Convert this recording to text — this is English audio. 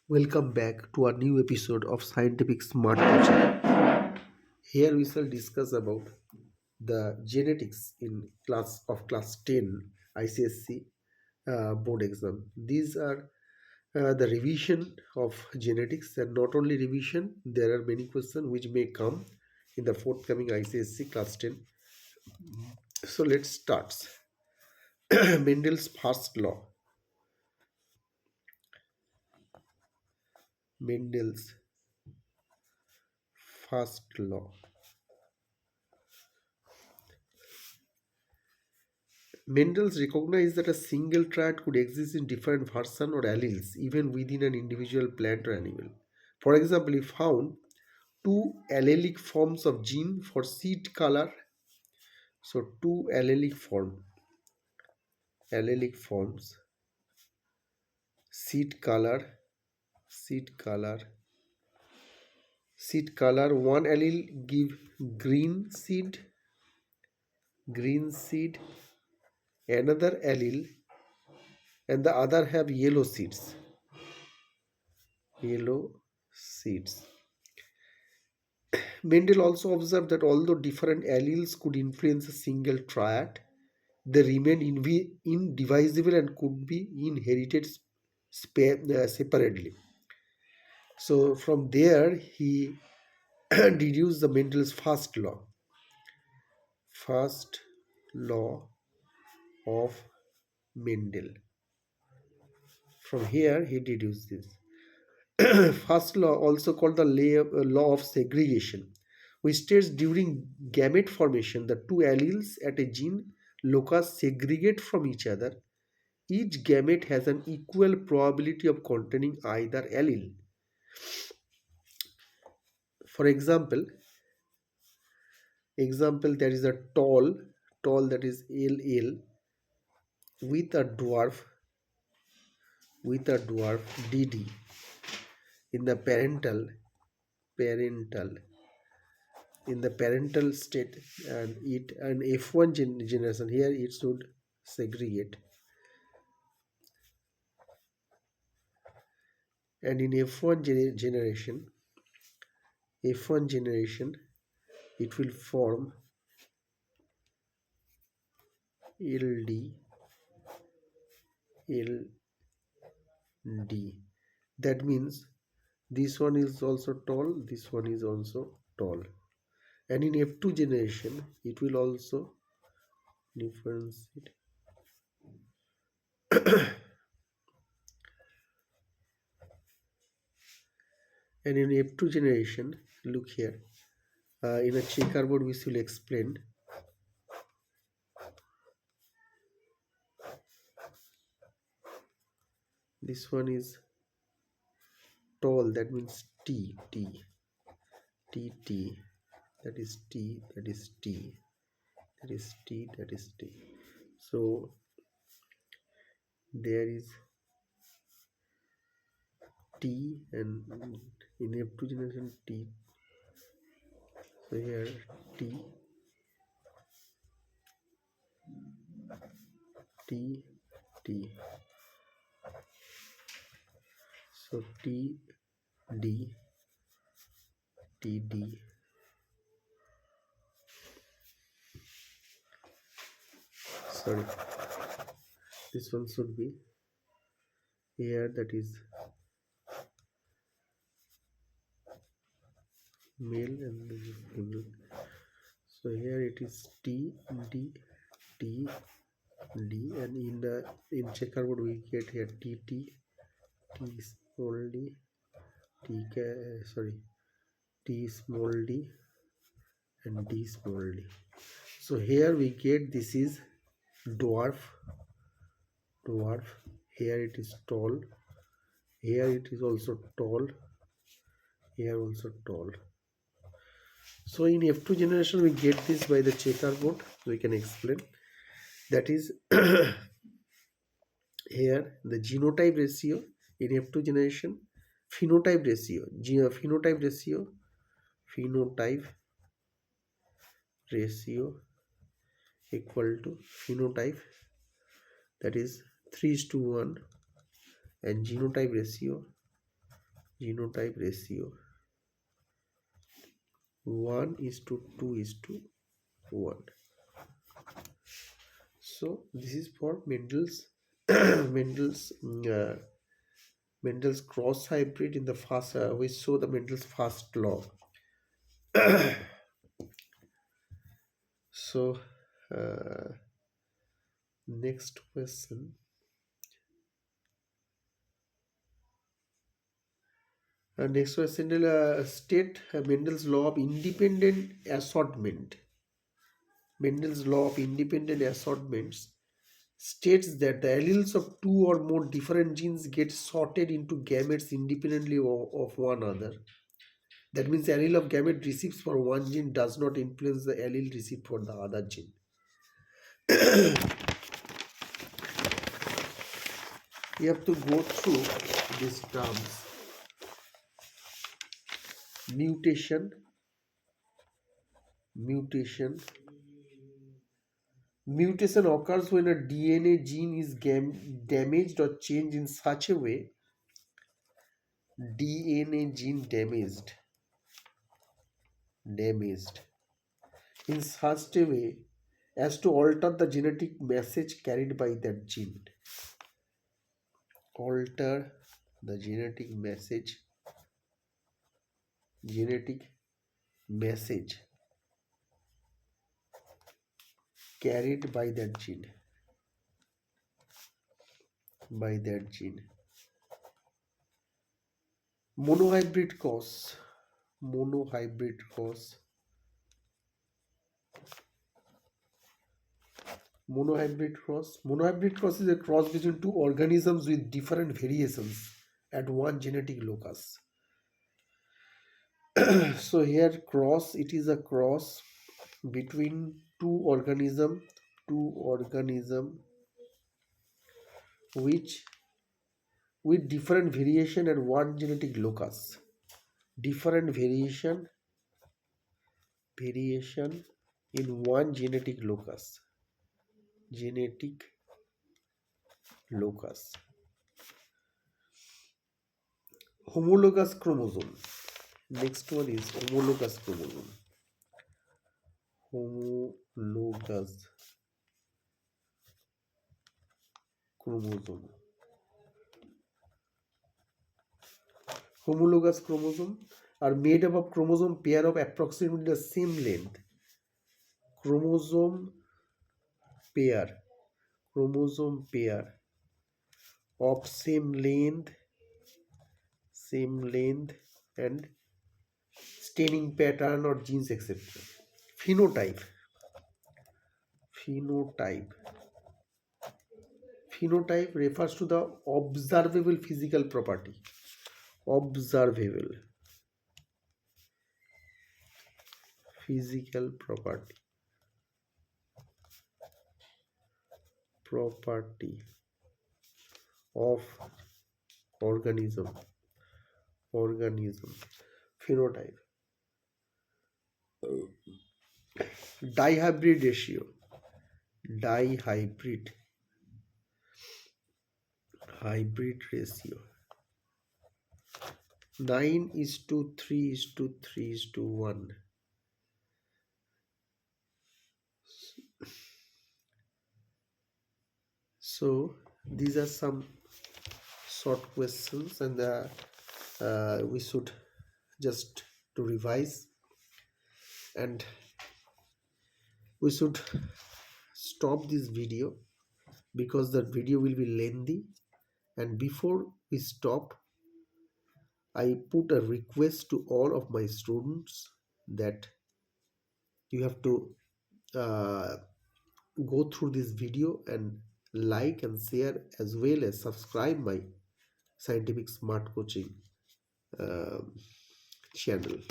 Welcome back to our new episode of Scientific Smart Coaching. Here we shall discuss about the genetics in class 10 ICSC board exam. These are the revision of genetics, and not only revision, there are many questions which may come in the forthcoming ICSC class 10. So let's start. Mendel's first law. Mendel's first law. Mendel's recognized that a single trait could exist in different versions or alleles even within an individual plant or animal. For example, he found two allelic forms of gene for seed color. So two allelic forms, seed color, seed color, seed color. One allele give green seed, another allele, and the other have yellow seeds. Yellow seeds. Mendel also observed that although different alleles could influence a single triad, they remained indivisible and could be inherited separately. So from there he deduced the Mendel's first law of Mendel. From here he deduced this. First law, also called the law of segregation, which states during gamete formation, the two alleles at a gene locus segregate from each other. Each gamete has an equal probability of containing either allele. For example, there is a tall that is LL with a dwarf DD in the parental in the parental state, and it an F1 generation, here it should segregate, and in F1 generation it will form LD that means this one is also tall, this one is also tall, and in F2 generation it will also differentiate. And in F2 generation, look here, in a checkerboard we will explain. This one is tall, that means T, that is T, that is T, that is T, that is T. So there is T, and in F2 generation T. So here T, T, T. So T, D, T, D. Sorry, this one should be here, that is male and this is female. So here it is T, D, T, D, and in checkerboard we get here T, T, T small d, T T small d, and D small d. So here we get this is dwarf. Here it is tall. Here it is also tall. Here also tall. So in F2 generation we get this by the checkerboard. We can explain. That is here the genotype ratio in F2 generation, phenotype ratio equal to phenotype, that is 3:1, and genotype ratio genotype ratio 1:2:1. So this is for Mendel's Mendel's Mendel's cross hybrid in the first. We saw the Mendel's first law. So next question. Next question. State Mendel's law of independent assortment. Mendel's law of independent assortments states that the alleles of two or more different genes get sorted into gametes independently of one another. That means the allele of gamete received for one gene does not influence the allele received for the other gene. You have to go through these terms. Mutation. Mutation occurs when a DNA gene is damaged or changed in such a way. DNA gene damaged in such a way as to alter the genetic message carried by that gene. Alter the genetic message carried by that gene. Monohybrid cross. Monohybrid cross is a cross between two organisms with different variations at one genetic locus. So here it is a cross between two organism which with different variation at one genetic locus. Different variation in one genetic locus. Homologous chromosome. Next one is homologous chromosome. Homologous chromosome are made up of chromosome pair of approximately the same length. Chromosome pair of same length and staining pattern or genes, etc. Phenotype refers to the observable physical property. Of organism. Phenotype. Dihybrid ratio. 9:3:3:1. So these are some short questions, and we should just to revise, and we should stop this video because the video will be lengthy. And before we stop, I put a request to all of my students that you have to go through this video and like and share, as well as subscribe my Scientific Smart Coaching channel.